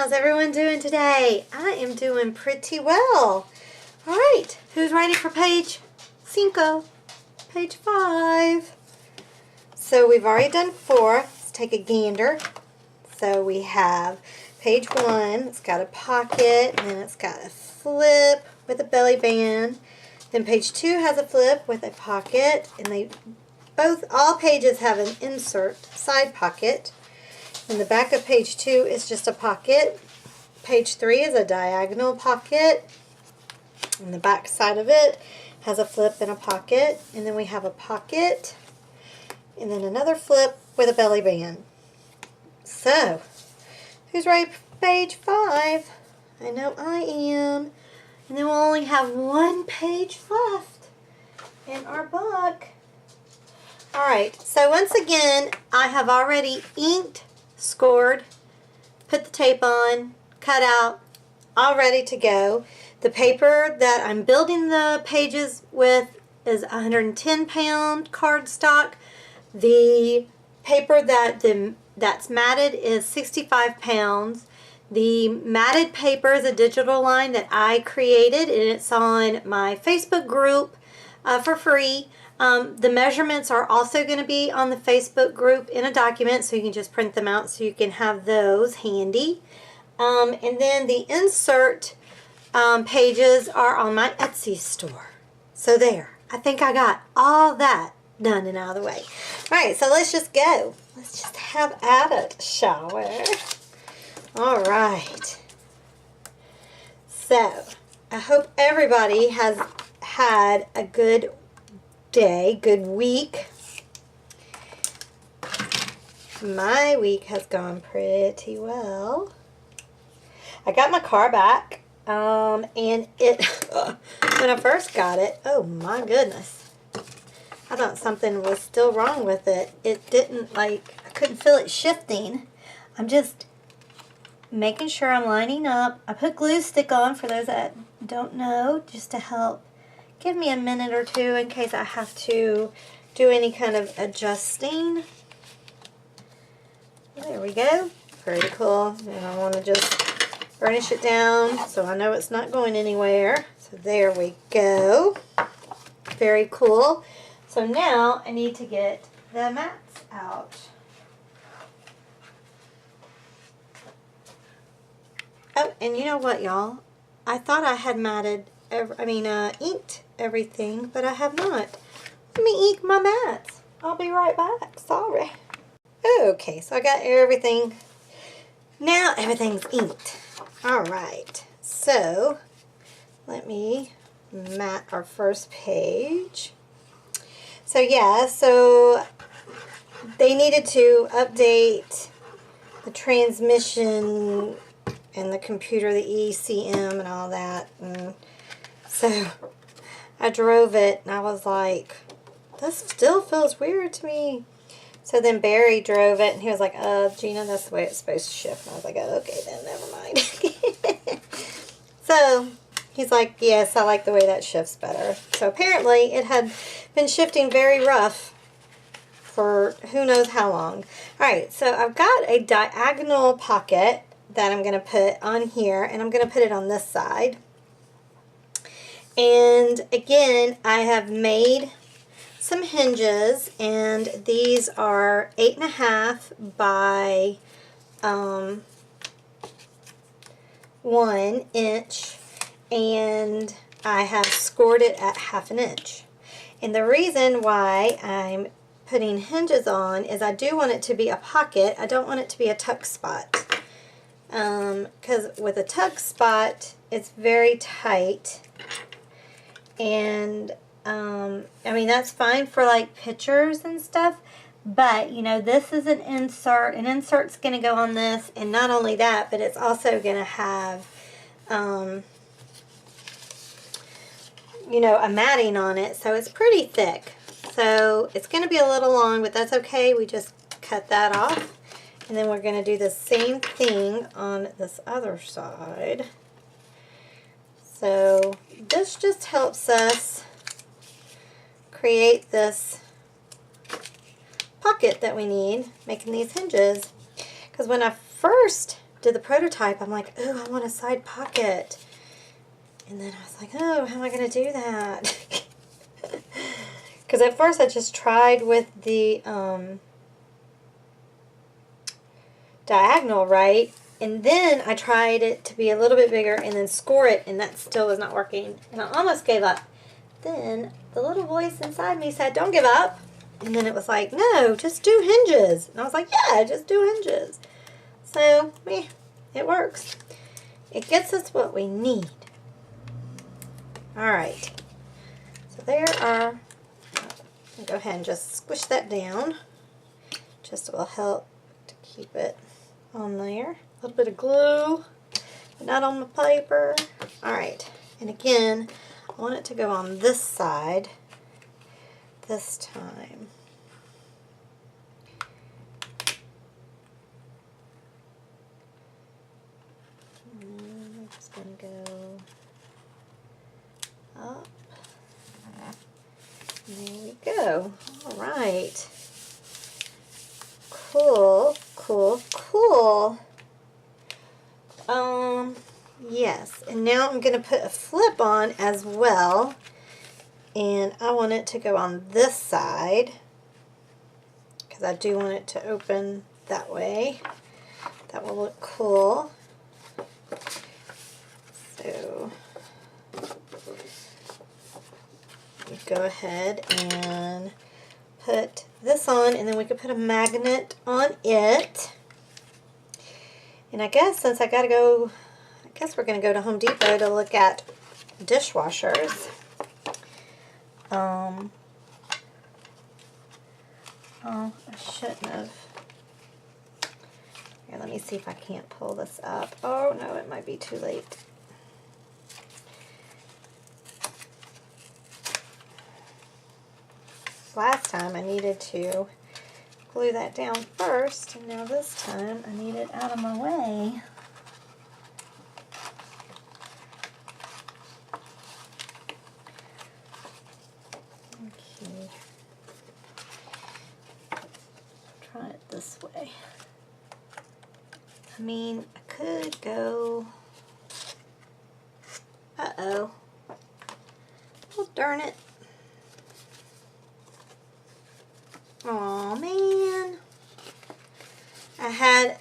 How's everyone doing today? I am doing pretty well. All right, who's ready for page 5? Page 5. So we've already done 4. Let's take a gander. So we have page 1. It's got a pocket, and then it's got a flip with a belly band. Then page 2 has a flip with a pocket, and all pages have an insert side pocket. And the back of page 2 is just a pocket. Page 3 is a diagonal pocket. And the back side of it has a flip and a pocket. And then we have a pocket. And then another flip with a belly band. So, who's ready for page 5? I know I am. And then we'll only have 1 page left in our book. Alright, so once again, I have already inked, scored, put the tape on, cut out, all ready to go. The paper that I'm building the pages with is 110-pound cardstock. The paper that's matted is 65 pounds. The matted paper is a digital line that I created, and it's on my Facebook group for free. The measurements are also going to be on the Facebook group in a document, so you can just print them out so you can have those handy. And then the insert pages are on my Etsy store. So there. I think I got all that done and out of the way. Alright, so let's just go. Let's just have at it, shall we? Alright. So, I hope everybody has had a good day, good week. My week has gone pretty well. I got my car back, and it, when I first got it, oh my goodness, I thought something was still wrong with it. It didn't, I couldn't feel it shifting. I'm just making sure I'm lining up. I put glue stick on for those that don't know, just to help give me a minute or two in case I have to do any kind of adjusting. There we go. Pretty cool. And I want to just burnish it down so I know it's not going anywhere. So there we go. Very cool. So now I need to get the mats out. Oh, and you know what, y'all? I thought I had inked everything, but I have not. Let me ink my mats. I'll be right back. Sorry. Okay, so I got everything. Now everything's inked. Alright, so let me mat our first page. So yeah, so they needed to update the transmission and the computer, the ECM and all that. And so I drove it and I was like, this still feels weird to me. So then Barry drove it and he was like, Gina, that's the way it's supposed to shift. And I was like, oh, okay, then never mind. So he's like, yes, I like the way that shifts better. So apparently it had been shifting very rough for who knows how long. Alright, so I've got a diagonal pocket that I'm going to put on here, and I'm going to put it on this side. And again, I have made some hinges, and these are 8.5 by 1 inch, and I have scored it at 1/2 inch. And the reason why I'm putting hinges on is I do want it to be a pocket. I don't want it to be a tuck spot. Because with a tuck spot, it's very tight, and I mean, that's fine for like pictures and stuff, but you know, this is an insert. An insert's going to go on this, and not only that, but it's also going to have you know, a matting on it, so it's pretty thick. So it's going to be a little long, but that's okay. We just cut that off. And then we're going to do the same thing on this other side. So this just helps us create this pocket that we need, making these hinges. Because when I first did the prototype, I'm like, oh, I want a side pocket. And then I was like, oh, how am I going to do that? Because at first I just tried with the diagonal, right? And then I tried it to be a little bit bigger and then score it, and that still was not working. And I almost gave up. Then the little voice inside me said, don't give up. And then it was like, no, just do hinges. And I was like, yeah, just do hinges. So, it works. It gets us what we need. Alright. So there are, I'll go ahead and just squish that down. Just will help to keep it on there. A little bit of glue, but not on the paper. Alright. And again, I want it to go on this side this time. I'm just going to go up. And there we go. All right. Cool, cool, cool. Yes. And now I'm going to put a flip on as well. And I want it to go on this side because I do want it to open that way. That will look cool. So we go ahead and put this on, and then we could put a magnet on it. And I guess since I gotta go, I guess we're gonna go to Home Depot to look at dishwashers. Oh, I shouldn't have. Here, let me see if I can't pull this up. Oh, no, it might be too late. Last time I needed to glue that down first, and now this time I need it out of my way. Okay. Try it this way. I mean, I could go... Uh-oh. Oh, darn it. Aw, man. I had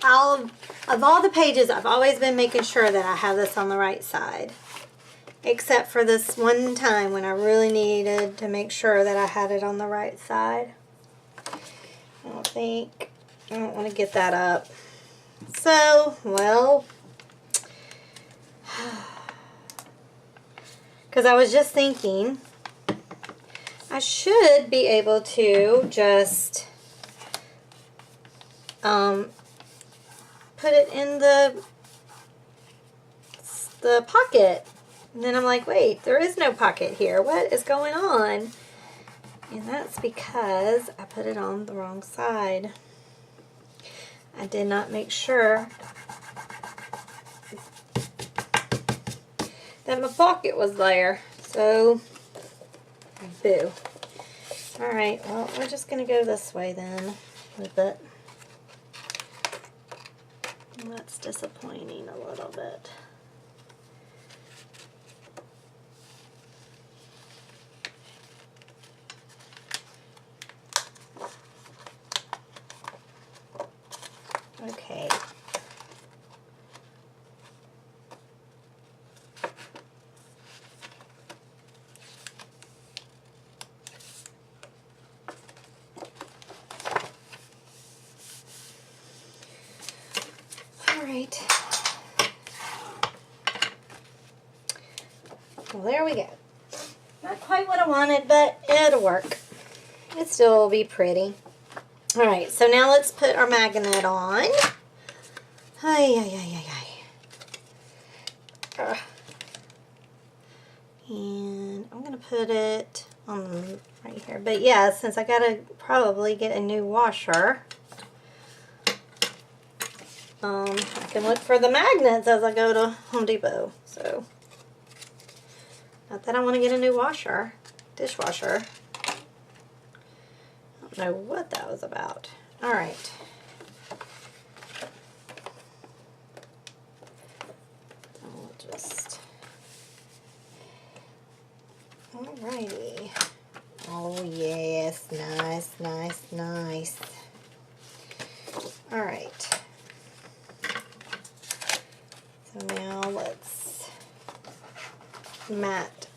all the pages, I've always been making sure that I have this on the right side. Except for this one time when I really needed to make sure that I had it on the right side. I don't want to get that up. So, well, because I was just thinking, I should be able to just put it in the pocket. And then I'm like, wait, there is no pocket here. What is going on? And that's because I put it on the wrong side. I did not make sure that my pocket was there. So, boo. Alright, well, we're just going to go this way then with it. And that's disappointing a little bit. Okay. All right. Well, there we go. Not quite what I wanted, but it'll work. It still will be pretty. Alright, so now let's put our magnet on. And I'm going to put it on right here. But yeah, since I got to probably get a new washer, I can look for the magnets as I go to Home Depot. So, not that I want to get a new washer, dishwasher. I don't know what that was about. Alright. Alrighty. Oh yes, nice, nice, nice. Alright. So now let's mat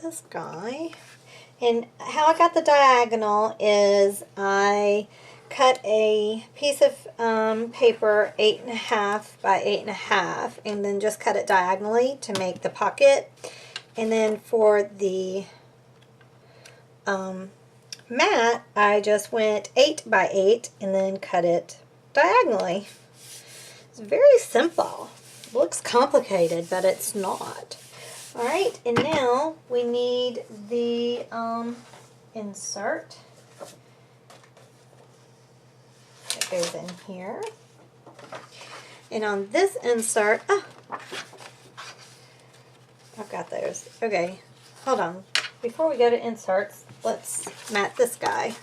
this guy. And how I got the diagonal is I cut a piece of paper 8.5 by 8.5 and then just cut it diagonally to make the pocket. And then for the mat, I just went 8 by 8 and then cut it diagonally. It's very simple. It looks complicated, but it's not. Alright, and now we need the insert. It goes in here. And on this insert, I've got those. Okay, hold on. Before we go to inserts, let's mat this guy.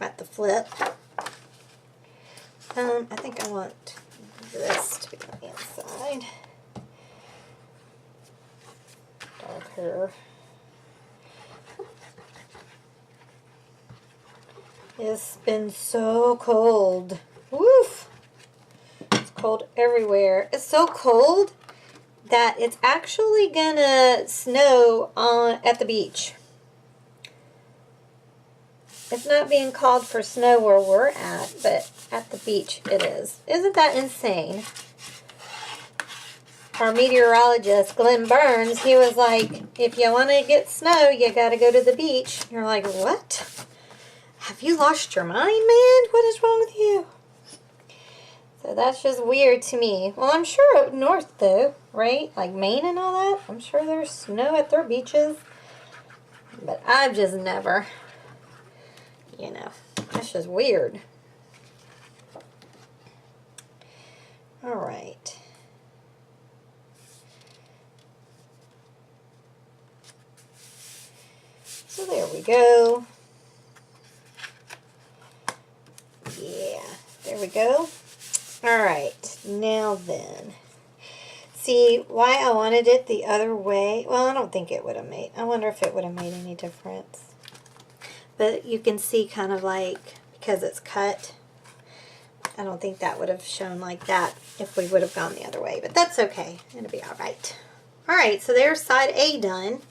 Mat the flip. I think I want this to be on the inside. Darker. It's been so cold. Woof! It's cold everywhere. It's so cold that it's actually gonna snow at the beach. It's not being called for snow where we're at, but at the beach it is. Isn't that insane? Our meteorologist, Glenn Burns, he was like, if you want to get snow, you got to go to the beach. And you're like, what? Have you lost your mind, man? What is wrong with you? So that's just weird to me. Well, I'm sure up north, though, right? Like Maine and all that. I'm sure there's snow at their beaches. But I've just never, you know, that's just weird. All right. So there we go. Yeah, there we go. All right, now then. See, why I wanted it the other way, well, I don't think it would have made, I wonder if it would have made any difference. But you can see kind of like, because it's cut, I don't think that would have shown like that if we would have gone the other way. But that's okay, it'll be all right. All right, so there's side A done,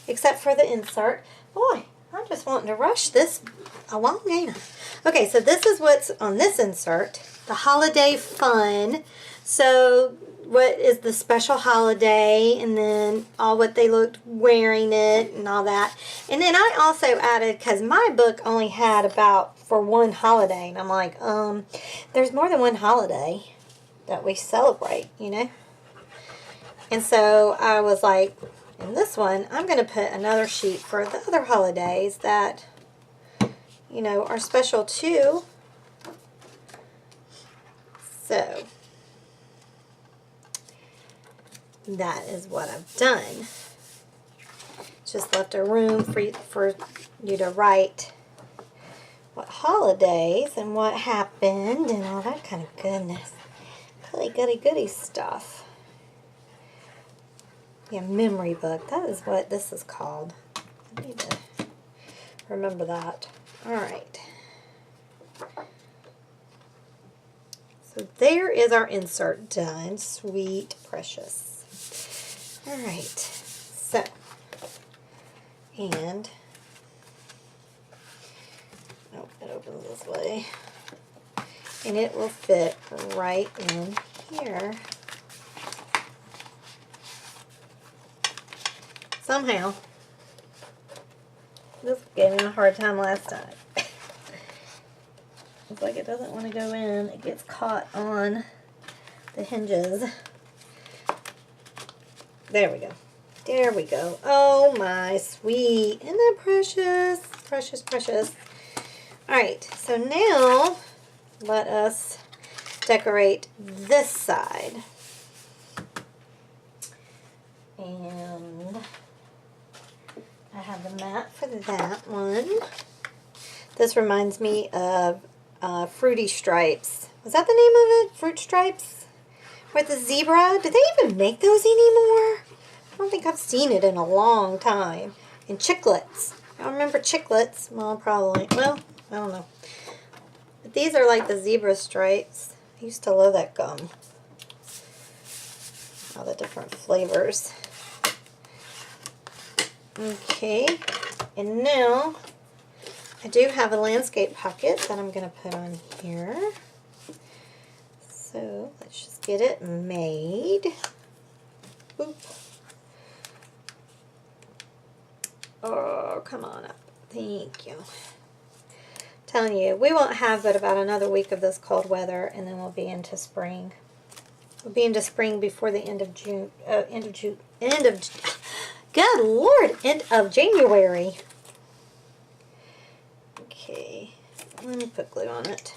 except for the insert. Boy, I'm just wanting to rush this along, ain't I? Okay, so this is what's on this insert. The holiday fun. So what is the special holiday, and then all what they looked wearing it and all that. And then I also added, because my book only had about for one holiday, and I'm like, there's more than one holiday that we celebrate, you know. And so I was like, in this one, I'm going to put another sheet for the other holidays that, you know, are special too. So, that is what I've done. Just left a room for you to write what holidays and what happened and all that kind of goodness. Goody stuff. Yeah, memory book. That is what this is called. I need to remember that. Alright. So there is our insert done. Sweet, precious. Alright. So, and, oh, it opens this way. And it will fit right in here. Somehow. This gave me a hard time last time. It's like it doesn't want to go in. It gets caught on the hinges. There we go. There we go. Oh my sweet. Isn't that precious? Precious, precious. Alright, so now let us decorate this side. And I have the mat for that one. This reminds me of Fruity Stripes. Was that the name of it? Fruit Stripes? With the zebra? Do they even make those anymore? don't think I've seen it in a long time. And Chiclets. I remember Chiclets. Well, probably. Well, I don't know. But these are like the zebra stripes. I used to love that gum. All the different flavors. Okay. And now, I do have a landscape pocket that I'm going to put on here. So, let's just get it made. Boop. Oh, come on up. Thank you. Telling you, we won't have but about another week of this cold weather, and then we'll be into spring. We'll be into spring before the end of June. Good Lord, end of January. Okay, let me put glue on it.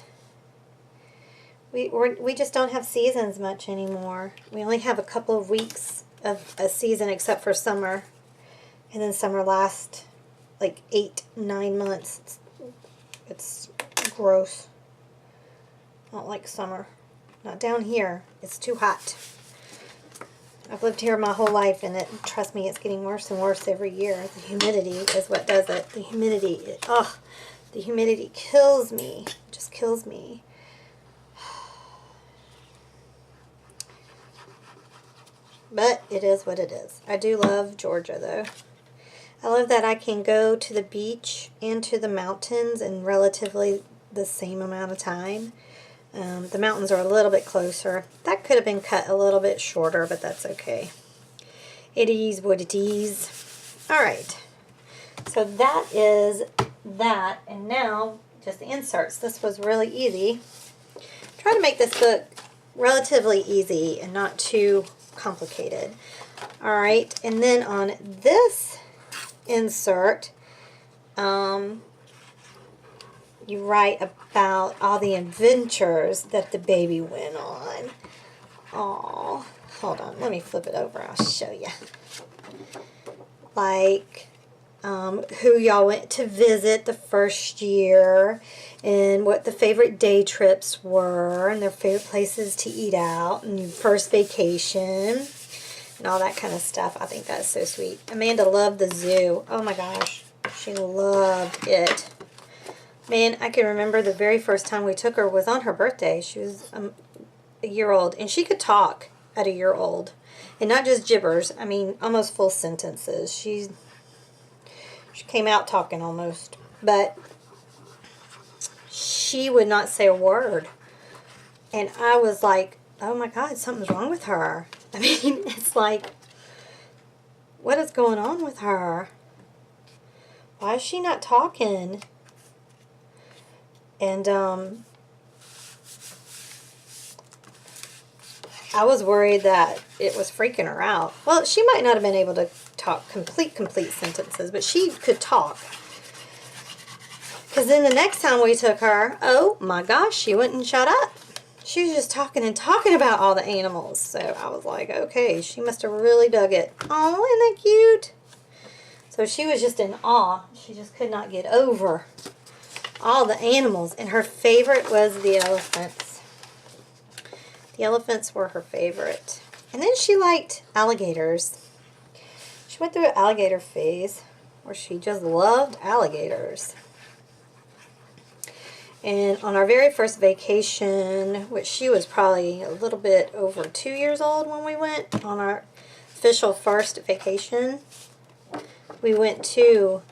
We just don't have seasons much anymore. We only have a couple of weeks of a season except for summer. And then summer lasts like 8-9 months. It's gross. I don't like summer. Not down here. It's too hot. I've lived here my whole life, and trust me, it's getting worse and worse every year. The humidity is what does it. The humidity, the humidity kills me. It just kills me. But it is what it is. I do love Georgia, though. I love that I can go to the beach and to the mountains in relatively the same amount of time. The mountains are a little bit closer. That could have been cut a little bit shorter, but that's okay. It is what it is. Alright. So that is that. And now, just the inserts. This was really easy. Try to make this book relatively easy and not too complicated. Alright, and then on this insert, you write about all the adventures that the baby went on. Oh, hold on, let me flip it over, I'll show you. Like, who y'all went to visit the first year, and what the favorite day trips were, and their favorite places to eat out, and your first vacation, and all that kind of stuff. I think that's so sweet. Amanda loved the zoo. Oh my gosh, she loved it. Man, I can remember the very first time we took her was on her birthday. She was a year old, and she could talk at a year old, and not just gibbers. I mean, almost full sentences. She came out talking almost, but she would not say a word. And I was like, oh my God, something's wrong with her. I mean, it's like, what is going on with her? Why is she not talking? And I was worried that it was freaking her out. Well, she might not have been able to talk complete sentences, but she could talk. Because then the next time we took her, oh my gosh, she wouldn't shut up. She was just talking and talking about all the animals. So I was like, okay, she must have really dug it. Oh, isn't that cute? So she was just in awe. She just could not get over all the animals. And her favorite was the elephants. The elephants were her favorite. And then she liked alligators. She went through an alligator phase where she just loved alligators. And on our very first vacation, which she was probably a little bit over 2 years old when we went, on our official first vacation, we went to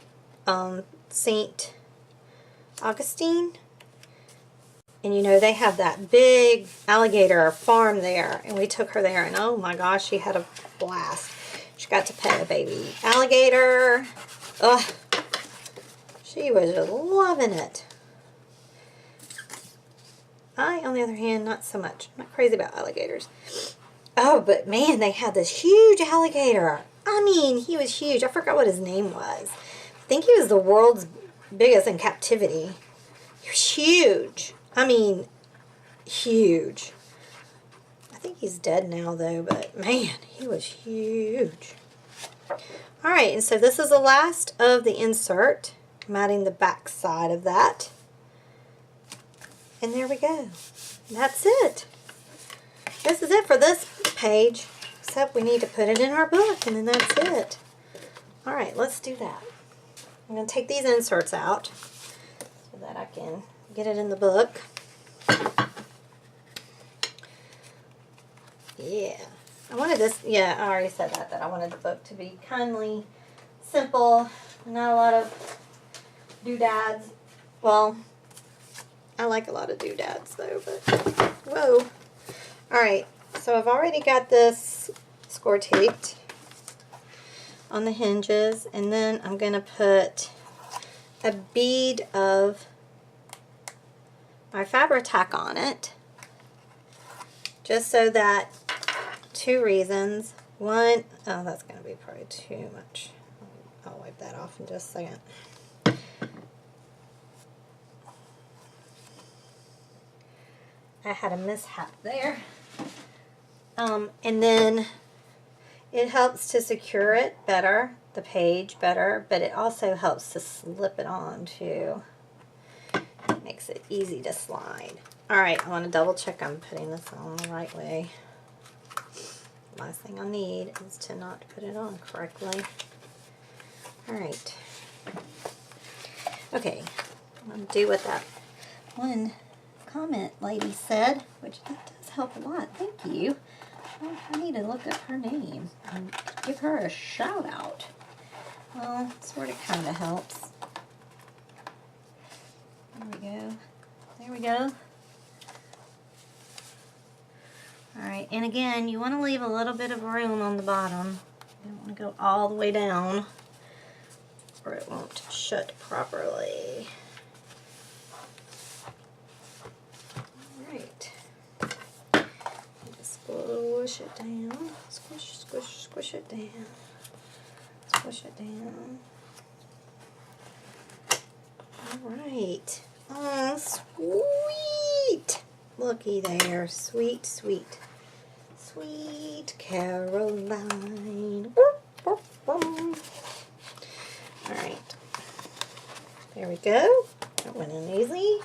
St. Augustine. And you know, they have that big alligator farm there. And we took her there, and oh my gosh, she had a blast. She got to pet a baby alligator. Ugh. She was just loving it. I, on the other hand, not so much. I'm not crazy about alligators. Oh, but man, they had this huge alligator. I mean, he was huge. I forgot what his name was. I think he was the world's biggest in captivity. He was huge. I mean, huge. I think he's dead now, though, but man, he was huge. Alright, and so this is the last of the insert. I'm adding the back side of that. And there we go. That's it. This is it for this page. except we need to put it in our book, and then that's it. All right, let's do that. I'm going to take these inserts out so that I can get it in the book. Yeah, I wanted this, yeah, I already said that I wanted the book to be kindly, simple, not a lot of doodads. Well, I like a lot of doodads though, but whoa. Alright, so I've already got this score taped on the hinges, and then I'm going to put a bead of my Fabri-Tac on it, just so that, two reasons. One, oh, that's going to be probably too much. I'll wipe that off in just a second. I had a mishap there. And then it helps to secure it better, the page better, but it also helps to slip it on too. It makes it easy to slide. Alright, I want to double check I'm putting this on the right way. Last thing I need is to not put it on correctly. Alright. Okay, I'm going to do what that one comment lady said, which that does help a lot. Thank you. Well, I need to look up her name and give her a shout out. Well, sort of kind of helps. There we go. There we go. Alright, and again, you want to leave a little bit of room on the bottom. You don't want to go all the way down, or it won't shut properly. Alright. Squish it down. Squish, squish, squish it down. Squish it down. Alright. Oh, sweet! Looky there. Sweet, sweet. Sweet Caroline. Alright. There we go. That went in easy.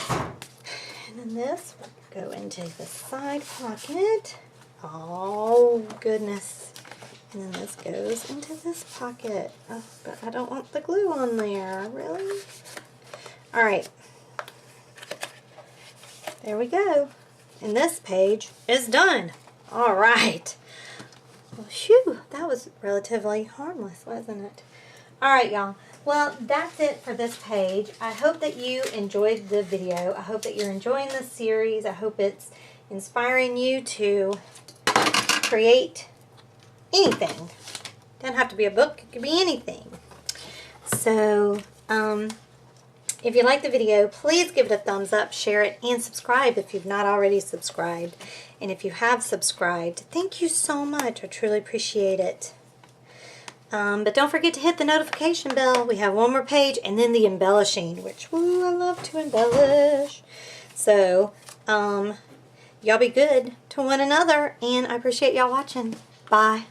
And then this will go into the side pocket. Oh, goodness. And then this goes into this pocket. Oh, but I don't want the glue on there. Really? Alright. There we go. And this page is done. Alright. Well, phew, that was relatively harmless, wasn't it? Alright, y'all. Well, that's it for this page. I hope that you enjoyed the video. I hope that you're enjoying this series. I hope it's inspiring you to create anything. Doesn't have to be a book. It could be anything. So, if you like the video, please give it a thumbs up, share it, and subscribe if you've not already subscribed. And if you have subscribed, thank you so much. I truly appreciate it. But don't forget to hit the notification bell. We have one more page, and then the embellishing, which, woo, I love to embellish. So, y'all be good to one another, and I appreciate y'all watching. Bye.